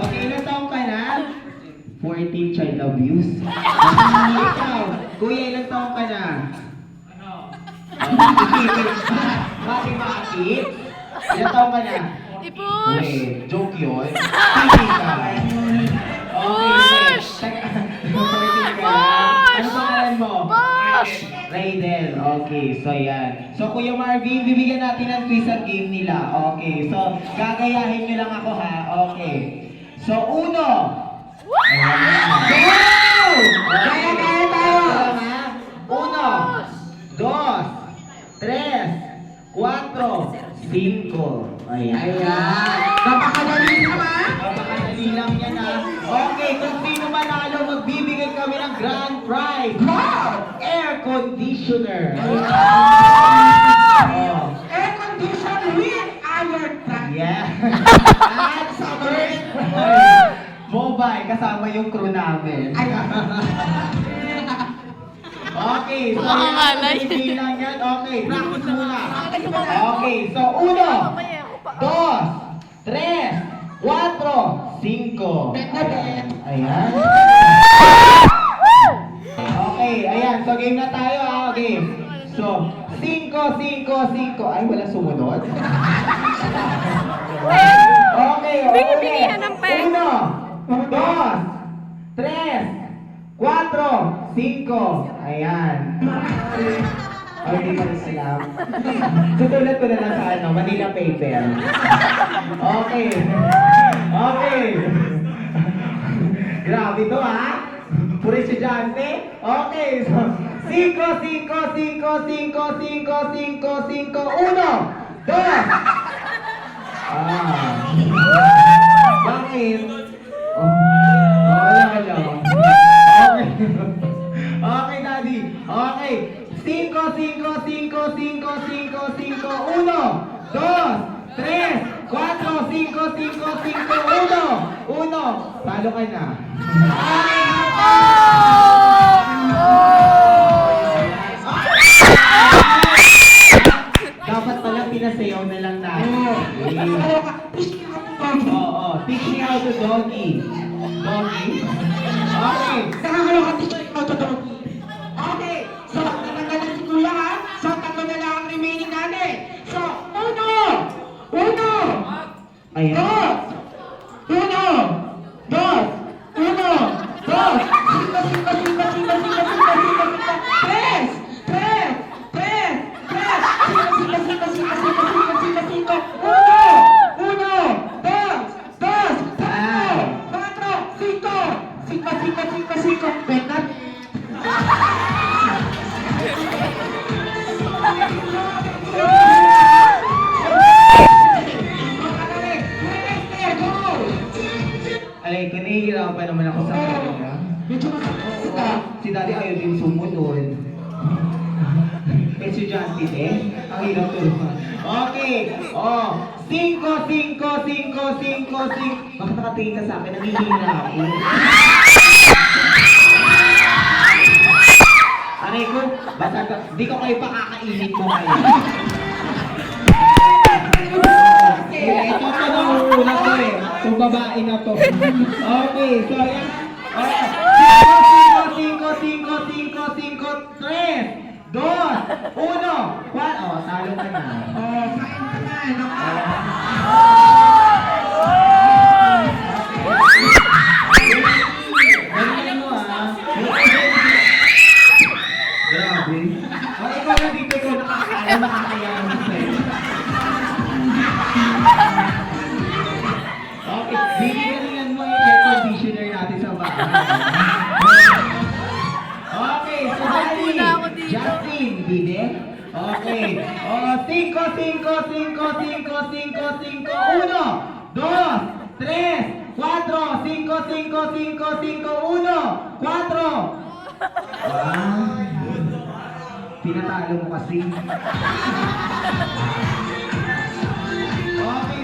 Okay, ilang taong ka na? 14 child abuse. Ikaw, kuya, ilang taong ka na? Bakit? Ilang taong ka na? I-push! Wait, joke yun? Hindi ka. Push! Ano pangalan mo? Push! Raydel. Okay, so yan. So Kuya Marvin, bibigyan natin ng twist at game nila. Okay, so gagayahin nyo lang ako ha. Okay. So uno. Go! Gaya tayo! Uno. Dos. Tres. Cuatro. Cinco. Ayan. Napakadali naman. Napakadali lang yan ha. Okay, kung sino manalo, magbibigay kami ng grand prize. Wow! Air conditioner. Air condition with iron track. Yeah. At summer mobile, kasama yung crew namin. Okay, so Makakalay. hindi lang yan. Okay, practice muna. Okay, so uno, dos, tres, cuatro, cinco. Ayan. Okay, ayan. So game na tayo ha. Okay. So, 5, 5, 5. Ay, wala sumunod. Okay, Bingi-bingi yan ng pen. 1, 2, 3, 4, 5. Ayan. Ay, hindi pa rin alam. Sutulat ko na lang sa ano, Manila paper. Okay. Okay. Grabe to ha. Puro estudyante. Okay, so 5, 5, 5, 5, 5, 5, 5, 1, 2. Bakit? Wala. Okay. Okay, Daddy. Okay. 5, 5, 5, 5, 5, 5, 1, 2, 3, 4, 5, 5, 5, 1. 1. Talo ka na. Dapat pala pinasayaw na lang natin. Oo, teach me how to doggy. Doggy? Okay. Nakakaloka teacher ko to doggy. Okay, so natanggalan si Kuya ha. So tatlo na lang ang remaining natin. So, uno, Ayan. dos, uno, dos, cinco, tres, uno, dos, cuatro, cinco. Betat. Alay, kanihirapan naman ako sa kanya. Medyo matakot ka. Si Daddy ayaw din sumunod. Estudyante din. Ang hirap turuan. Okay. Oh. 5, 5, 5, 5, 5. Bakit nakatingin ka sa akin? Nangihina ako. Aray ko, basta di ko kayo pakakainit mo kayo. Ito pa na una ko eh. Kung babae na to. Okay, so yan. 5, 5, 5, 5, 5, 3, 2, 1. Oh, talo ka na. Oh, kain ka na. Galing mo ah. Grabe. Oh, ikaw na dito ko nakakaya mo sa'yo. Okay, bibigyan mo yung air conditioner natin sa bahay. Okay, so Daddy, Muna ako dito. Justin, bide? Okay. 5, 5, 5, 5, 5, 5, 1, 2, 3, 4, 5, 5, 5, 1, 4. Pinatalo mo kasi. Okay,